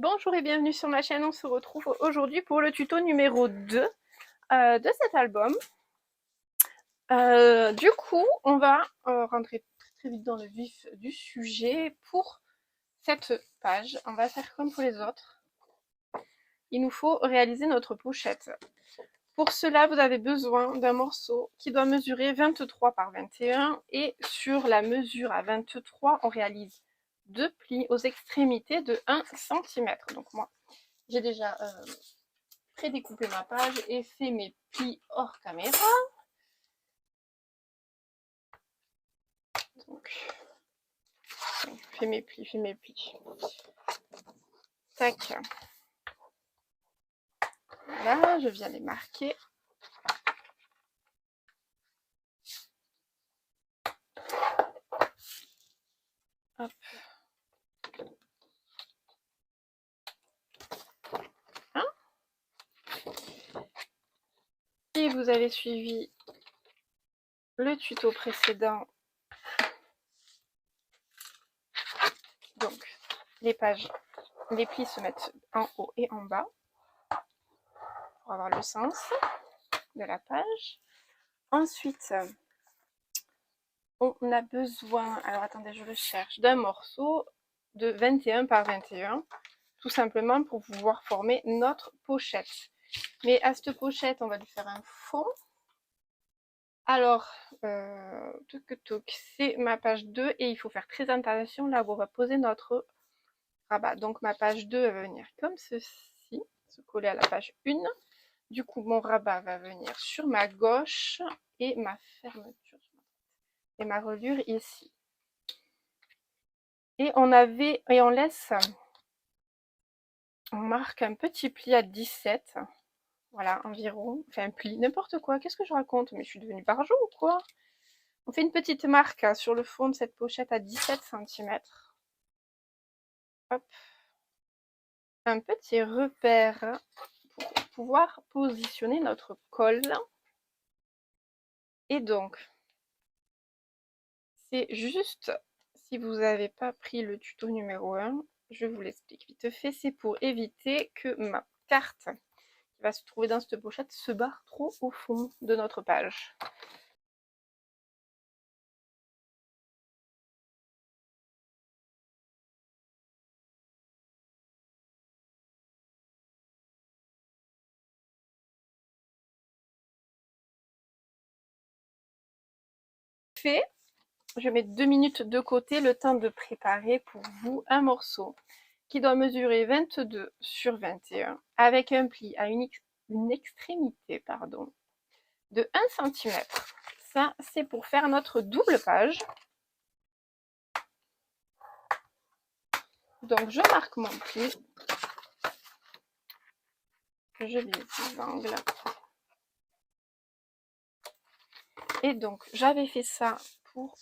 Bonjour et bienvenue sur ma chaîne, on se retrouve aujourd'hui pour le tuto numéro 2 de cet album. Du coup, on va rentrer très vite dans le vif du sujet. Pour cette page, on va faire comme pour les autres. Il nous faut réaliser notre pochette. Pour cela, vous avez besoin d'un morceau qui doit mesurer 23 par 21 et sur la mesure à 23, on réalise 2 plis aux extrémités de 1 cm. Donc moi, j'ai déjà prédécoupé ma page et fait mes plis hors caméra. Donc, fais mes plis. Tac. Là, je viens les marquer. Hop. Hein? Si vous avez suivi le tuto précédent, donc les pages, les plis se mettent en haut et en bas pour avoir le sens de la page. Ensuite, on a besoin, alors attendez, je le cherche, d'un morceau de 21 par 21, tout simplement pour pouvoir former notre pochette. Mais à cette pochette, on va lui faire un fond. Alors, c'est ma page 2 et il faut faire très attention là où on va poser notre rabat. Donc ma page 2 va venir comme ceci, se coller à la page 1. Du coup, mon rabat va venir sur ma gauche et ma fermeture et ma reliure ici. Et on marque un petit pli à 17. Voilà, environ. Enfin, un pli, n'importe quoi. Qu'est-ce que je raconte? Mais je suis devenue barjot ou quoi? On fait une petite marque sur le fond de cette pochette à 17 cm. Hop. Un petit repère pour pouvoir positionner notre col. Et donc, c'est juste, si vous n'avez pas pris le tuto numéro 1, je vous l'explique vite fait, c'est pour éviter que ma carte qui va se trouver dans cette pochette se barre trop au fond de notre page. Fait, je mets 2 minutes de côté, le temps de préparer pour vous un morceau qui doit mesurer 22 sur 21 avec un pli à une extrémité de 1 cm. Ça, c'est pour faire notre double page. Donc, je marque mon pli. Je vise les angles. Et donc, j'avais fait ça pour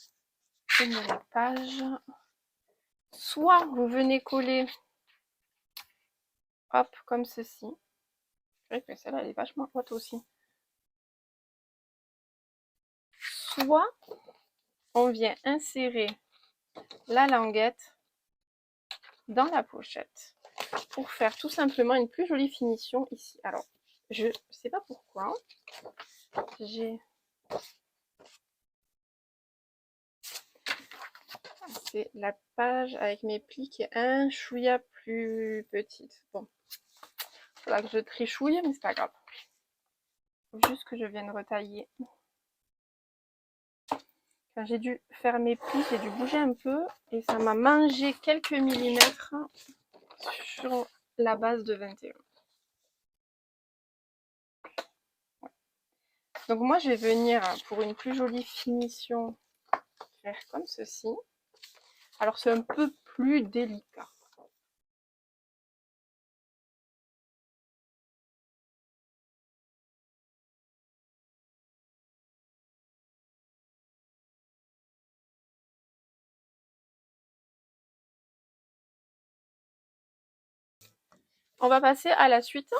une page. Soit vous venez coller, hop, comme ceci. Je dirais que celle-là, elle est vachement haute aussi. Soit on vient insérer la languette dans la pochette pour faire tout simplement une plus jolie finition ici. Alors, je sais pas pourquoi, c'est la page avec mes plis qui est un chouïa plus petite. Bon, il faudra que je trichouille, mais c'est pas grave. Faut juste que je vienne retailler. Quand j'ai dû faire mes plis, j'ai dû bouger un peu et ça m'a mangé quelques millimètres sur la base de 21. Donc moi, je vais venir, pour une plus jolie finition, faire comme ceci. Alors c'est un peu plus délicat. On va passer à la suite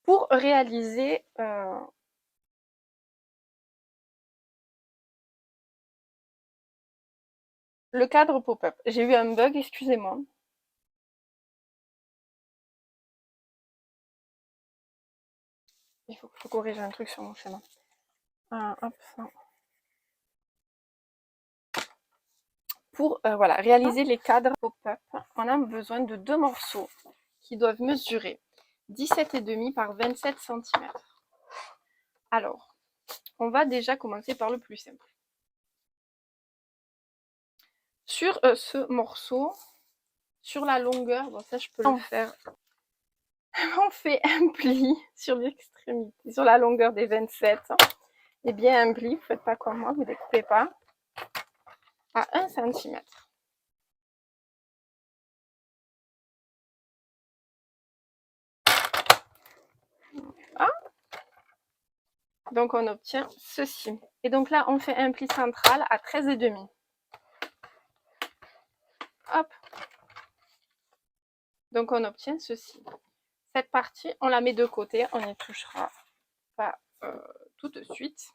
pour réaliser Le cadre pop-up. J'ai eu un bug, excusez-moi. Il faut que je corrige un truc sur mon schéma. Hop, ça. Pour voilà, réaliser les cadres pop-up, on a besoin de 2 morceaux qui doivent mesurer 17,5 par 27 cm. Alors, on va déjà commencer par le plus simple. Sur ce morceau, sur la longueur, bon ça je peux le faire, on fait un pli sur l'extrémité, sur la longueur des 27, et bien un pli, vous faites pas comme moi, vous découpez pas, à 1 cm. Voilà. Donc on obtient ceci. Et donc là, on fait un pli central à 13,5. Hop. Donc on obtient ceci. Cette partie, on la met de côté, on n'y touchera pas tout de suite.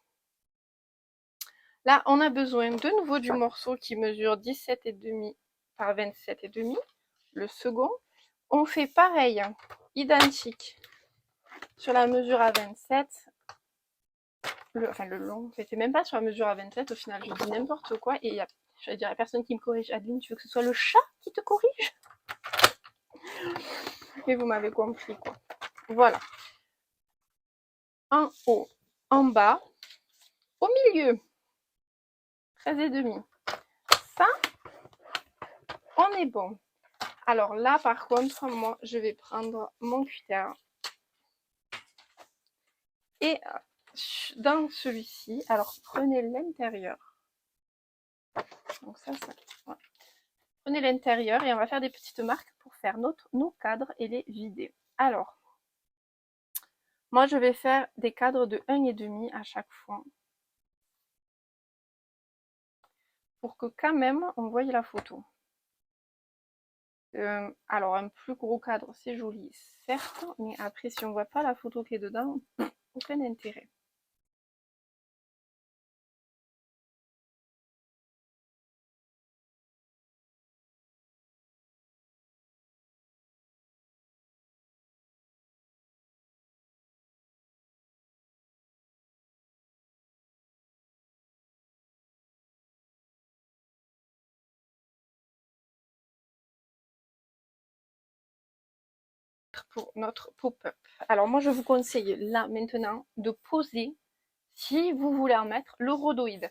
Là, on a besoin de nouveau du morceau qui mesure 17,5 par 27,5. Le second, on fait pareil, identique. Sur la mesure à 27, le long, c'était même pas sur la mesure à 27, au final, je dis n'importe quoi, et je vais dire à la personne qui me corrige, Adeline, tu veux que ce soit le chat qui te corrige? Mais vous m'avez compris, quoi. Voilà. En haut, en bas, au milieu. 13,5. Ça, on est bon. Alors là, par contre, moi, je vais prendre mon cutter. Et dans celui-ci, alors prenez l'intérieur. Donc ça, voilà. Prenez l'intérieur et on va faire des petites marques pour faire nos cadres et les vider. Alors, moi, je vais faire des cadres de 1,5 à chaque fois. Pour que quand même, on voie la photo. Alors, un plus gros cadre, c'est joli, certes, mais après, si on voit pas la photo qui est dedans, aucun intérêt. Pour notre pop-up. Alors moi je vous conseille là maintenant de poser, si vous voulez en mettre, le rhodoïde.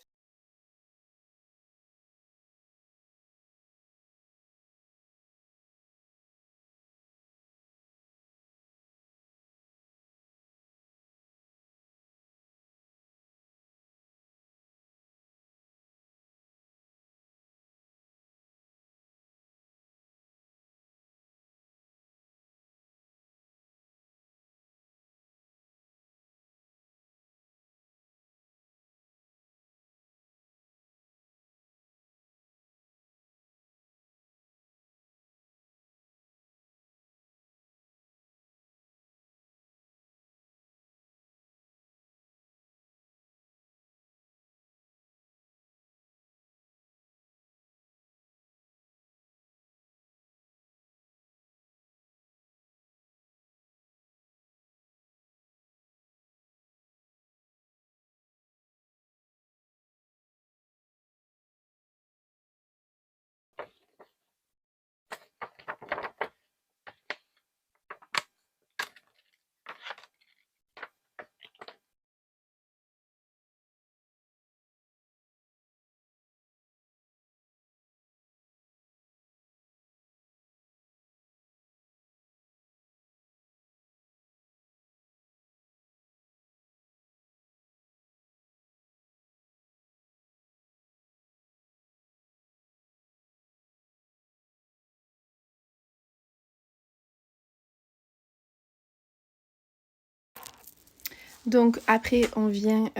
Donc après on vient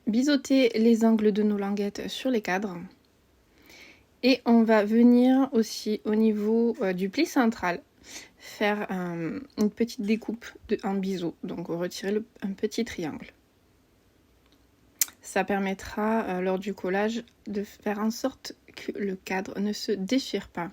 biseauter les angles de nos languettes sur les cadres. Et on va venir aussi au niveau du pli central faire une petite découpe en biseau. Donc retirer un petit triangle. Ça permettra lors du collage de faire en sorte que le cadre ne se déchire pas.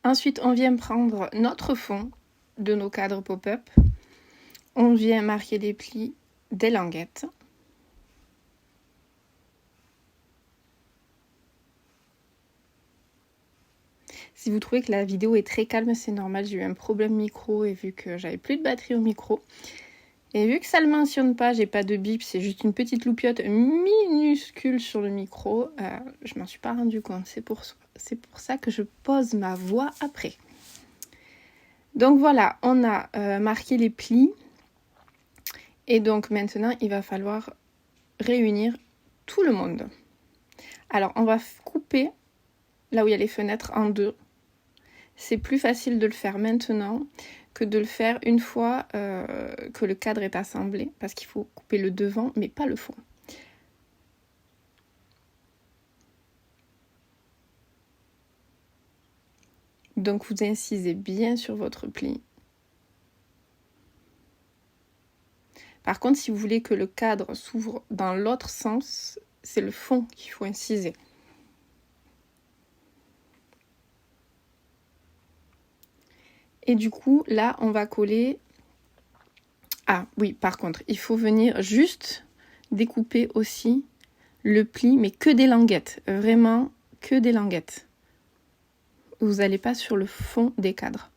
Ensuite, on vient prendre notre fond de nos cadres pop-up. On vient marquer les plis des languettes. Si vous trouvez que la vidéo est très calme, c'est normal, j'ai eu un problème micro et vu que j'avais plus de batterie au micro. Et vu que ça ne le mentionne pas, j'ai pas de bip, c'est juste une petite loupiote minuscule sur le micro, je m'en suis pas rendu compte, c'est pour ça que je pose ma voix après. Donc voilà, on a marqué les plis. Et donc maintenant, il va falloir réunir tout le monde. Alors, on va couper là où il y a les fenêtres en deux. C'est plus facile de le faire maintenant que de le faire une fois que le cadre est assemblé, parce qu'il faut couper le devant, mais pas le fond. Donc, vous incisez bien sur votre pli. Par contre, si vous voulez que le cadre s'ouvre dans l'autre sens, c'est le fond qu'il faut inciser. Et du coup, là, on va coller... Ah oui, par contre, il faut venir juste découper aussi le pli, mais que des languettes. Vraiment, que des languettes. Vous n'allez pas sur le fond des cadres.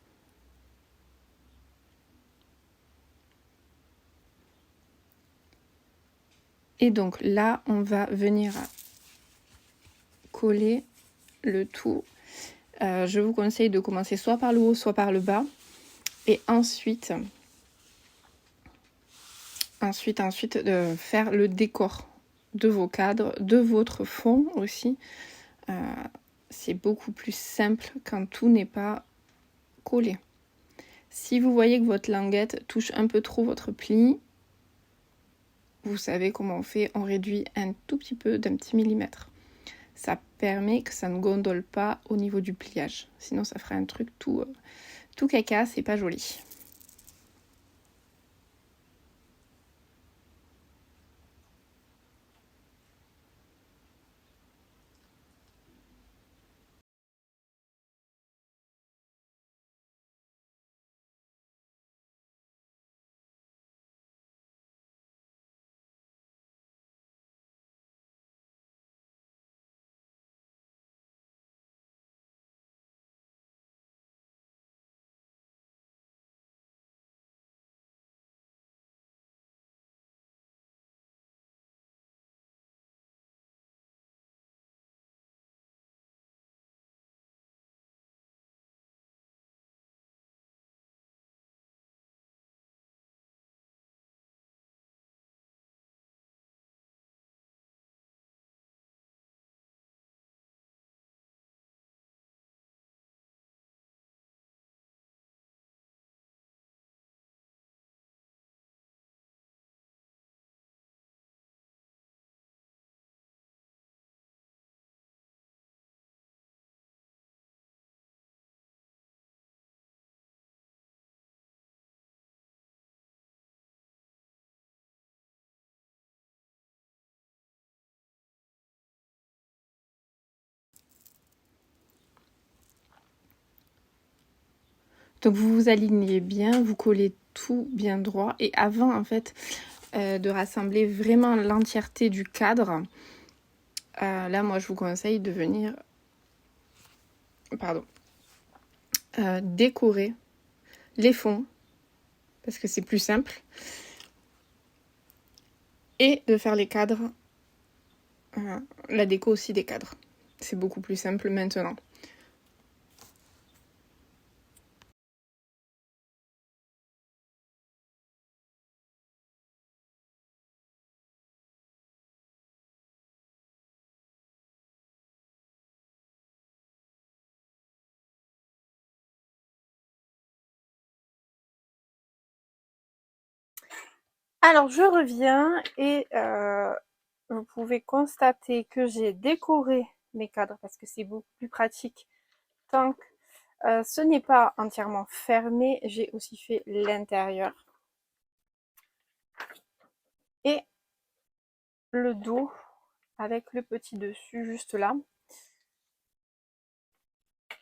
Et donc là, on va venir coller le tout. Je vous conseille de commencer soit par le haut, soit par le bas. Et ensuite de faire le décor de vos cadres, de votre fond aussi. C'est beaucoup plus simple quand tout n'est pas collé. Si vous voyez que votre languette touche un peu trop votre pli, vous savez comment on fait, on réduit un tout petit peu d'un petit millimètre. Ça permet que ça ne gondole pas au niveau du pliage. Sinon, ça ferait un truc tout caca, c'est pas joli. Donc vous vous alignez bien, vous collez tout bien droit. Et avant en fait de rassembler vraiment l'entièreté du cadre, là moi je vous conseille de venir décorer les fonds parce que c'est plus simple et de faire les cadres, la déco aussi des cadres. C'est beaucoup plus simple maintenant. Alors je reviens et vous pouvez constater que j'ai décoré mes cadres parce que c'est beaucoup plus pratique tant que ce n'est pas entièrement fermé. J'ai aussi fait l'intérieur et le dos avec le petit dessus juste là.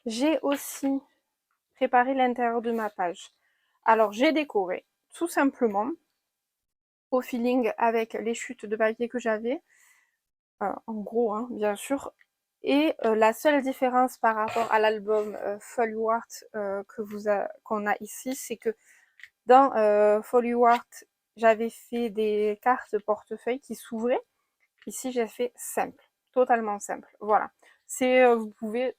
J'ai aussi préparé l'intérieur de ma page. Alors j'ai décoré tout simplement au feeling avec les chutes de papier que j'avais, en gros hein, bien sûr. Et la seule différence par rapport à l'album Foliewart qu'on a ici, c'est que dans Foliewart, j'avais fait des cartes portefeuille qui s'ouvraient. Ici, j'ai fait simple, totalement simple. Voilà. Vous pouvez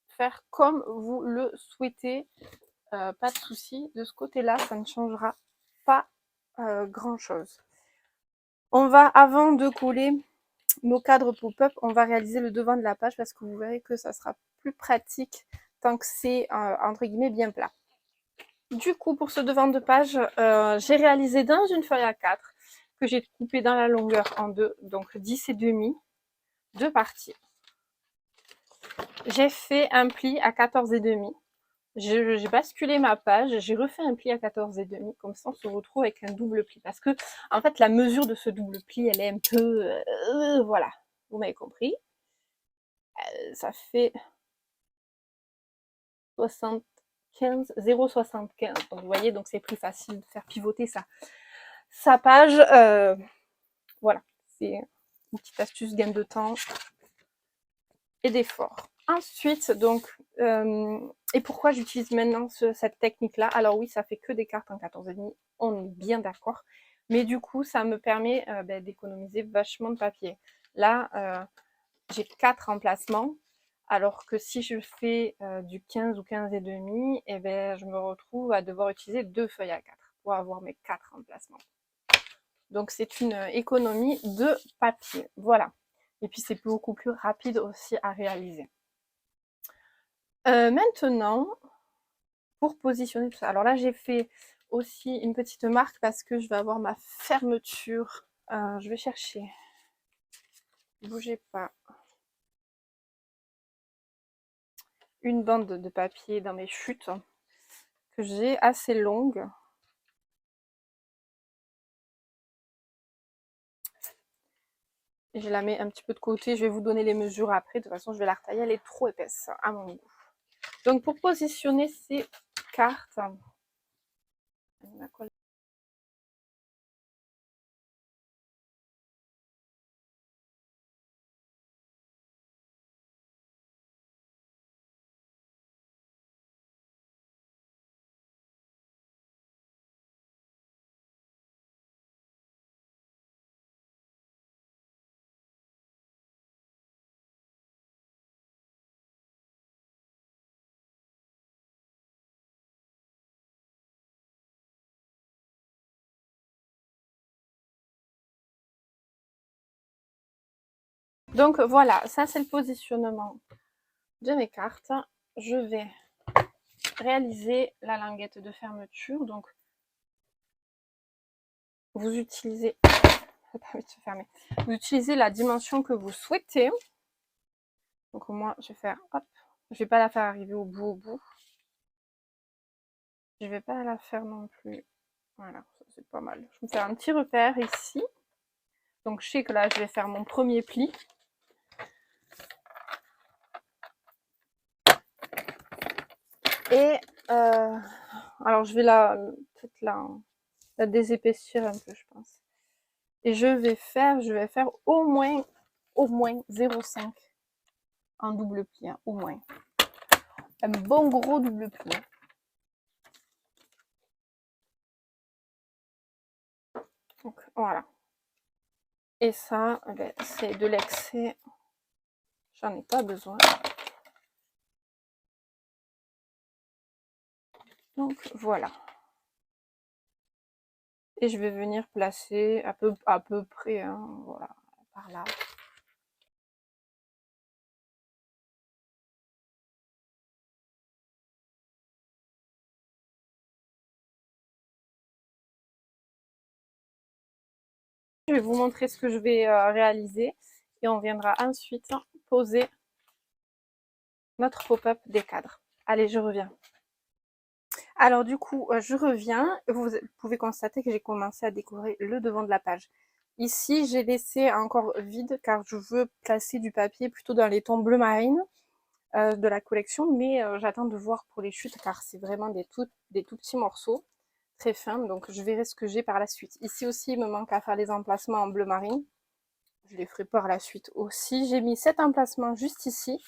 faire comme vous le souhaitez, pas de souci. De ce côté-là, ça ne changera pas grand-chose. On va, avant de coller nos cadres pop-up, on va réaliser le devant de la page parce que vous verrez que ça sera plus pratique tant que c'est entre guillemets bien plat. Du coup, pour ce devant de page, j'ai réalisé dans une feuille A4 que j'ai coupé dans la longueur en deux, donc 10 et demi, deux parties. J'ai fait un pli à 14 et demi. J'ai basculé ma page, j'ai refait un pli à 14 et demi, comme ça on se retrouve avec un double pli. Parce que, en fait, la mesure de ce double pli, elle est un peu... voilà, vous m'avez compris. Ça fait 75, 0,75. Donc vous voyez, donc c'est plus facile de faire pivoter sa page. Voilà, c'est une petite astuce gain de temps et d'effort. Ensuite, donc, et pourquoi j'utilise maintenant cette technique-là? Alors oui, ça fait que des cartes en 14,5, on est bien d'accord. Mais du coup, ça me permet d'économiser vachement de papier. Là, j'ai 4 emplacements, alors que si je fais du 15 ou 15 et demi, eh ben, je me retrouve à devoir utiliser 2 feuilles à 4 pour avoir mes 4 emplacements. Donc c'est une économie de papier, voilà. Et puis c'est beaucoup plus rapide aussi à réaliser. Maintenant, pour positionner tout ça, alors là j'ai fait aussi une petite marque parce que je vais avoir ma fermeture. Je vais chercher, bougez pas, une bande de papier dans mes chutes que j'ai assez longue. Et je la mets un petit peu de côté, je vais vous donner les mesures après, de toute façon je vais la retailler, elle est trop épaisse à mon goût. Donc pour positionner ces cartes, donc voilà, ça c'est le positionnement de mes cartes. Je vais réaliser la languette de fermeture. Donc vous utilisez, vous utilisez la dimension que vous souhaitez. Donc moi je vais faire, hop, je vais pas la faire arriver au bout. Je vais pas la faire non plus. Voilà, ça c'est pas mal. Je vais me faire un petit repère ici. Donc je sais que là je vais faire mon premier pli. Et Alors je vais peut-être la désépaissir un peu, je pense. Et je vais faire au moins 0,5 en double pli, hein, au moins. Un bon gros double pli. Donc voilà. Et ça, ben, c'est de l'excès. J'en ai pas besoin. Donc voilà. Et je vais venir placer à peu près, hein, voilà, par là. Je vais vous montrer ce que je vais réaliser et on viendra ensuite poser notre pop-up des cadres. Allez, je reviens. Alors du coup, je reviens. Vous pouvez constater que j'ai commencé à décorer le devant de la page. Ici, j'ai laissé encore vide car je veux placer du papier plutôt dans les tons bleu marine de la collection, mais j'attends de voir pour les chutes car c'est vraiment des tout petits morceaux, très fins, donc je verrai ce que j'ai par la suite. Ici aussi, il me manque à faire les emplacements en bleu marine. Je les ferai par la suite aussi. J'ai mis 7 emplacements juste ici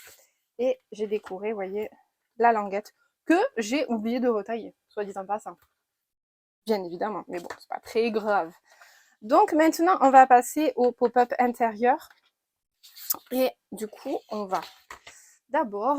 et j'ai décoré, vous voyez, la languette que j'ai oublié de retailler, soit dit en passant. Bien évidemment, mais bon, c'est pas très grave. Donc maintenant, on va passer au pop-up intérieur. Et du coup, on va d'abord...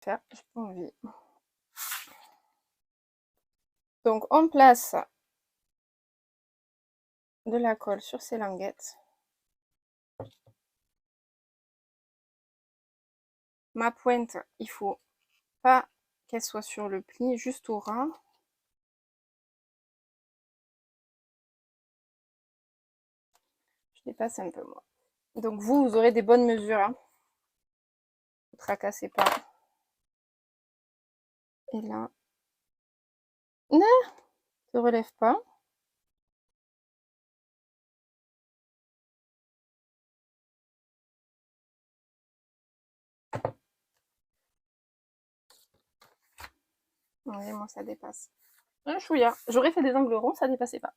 faire, j'ai pas envie. Donc on place de la colle sur ces languettes. Ma pointe, il faut pas qu'elle soit sur le pli, juste au ras. Je dépasse un peu moi. Donc vous aurez des bonnes mesures. Hein. Ne tracassez pas. Et là, ne se relève pas. Oui, moi ça dépasse. Un chouïa. J'aurais fait des angles ronds, ça dépassait pas.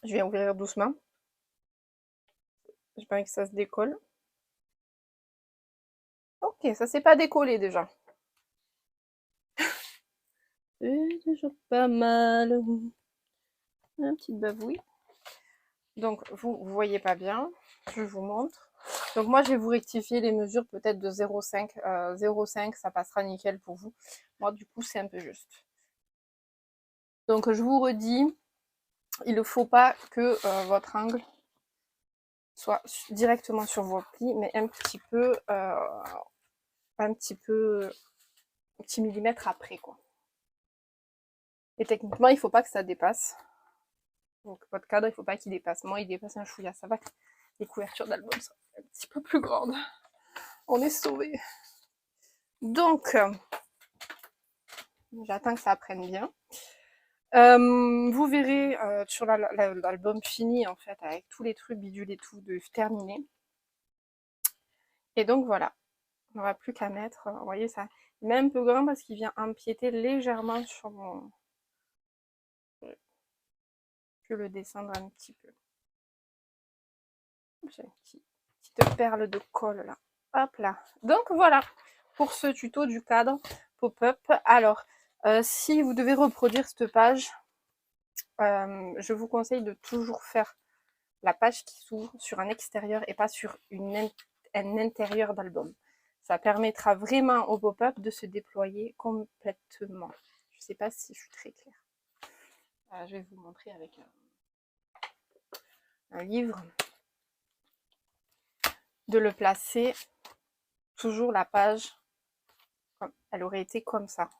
Je viens ouvrir doucement. J'ai pas envie que ça se décolle. Ok, ça s'est pas décollé déjà. C'est déjà pas mal. Un petit bavouille. Donc vous voyez pas bien. Je vous montre. Donc moi je vais vous rectifier les mesures peut-être de 0,5. 0,5 ça passera nickel pour vous. Moi du coup c'est un peu juste. Donc je vous redis, il ne faut pas que votre angle soit directement sur vos plis, mais un petit petit millimètre après quoi. Et techniquement, il ne faut pas que ça dépasse. Donc votre cadre, il ne faut pas qu'il dépasse. Moi, il dépasse un chouïa, ça va. Les couvertures d'album sont un petit peu plus grandes. On est sauvés. Donc, j'attends que ça prenne bien. Vous verrez sur l'album fini, en fait, avec tous les trucs bidules et tout, de terminer. Et donc voilà, on n'aura plus qu'à mettre, vous voyez ça, il est un peu grand parce qu'il vient empiéter légèrement sur mon... Je vais le descendre un petit peu. J'ai une petite perle de colle là. Hop là. Donc voilà, pour ce tuto du cadre pop-up. Alors, si vous devez reproduire cette page, je vous conseille de toujours faire la page qui s'ouvre sur un extérieur et pas sur un intérieur d'album. Ça permettra vraiment au pop-up de se déployer complètement. Je ne sais pas si je suis très claire. Je vais vous montrer avec un livre, de le placer toujours la page, elle aurait été comme ça.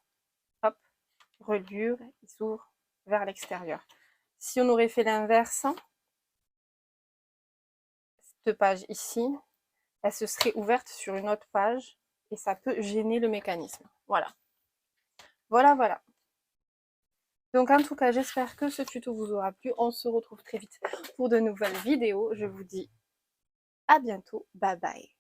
Hop, reliure, il s'ouvre vers l'extérieur. Si on aurait fait l'inverse, cette page ici, elle se serait ouverte sur une autre page et ça peut gêner le mécanisme. Voilà. Voilà. Donc en tout cas, j'espère que ce tuto vous aura plu. On se retrouve très vite pour de nouvelles vidéos. Je vous dis à bientôt. Bye bye.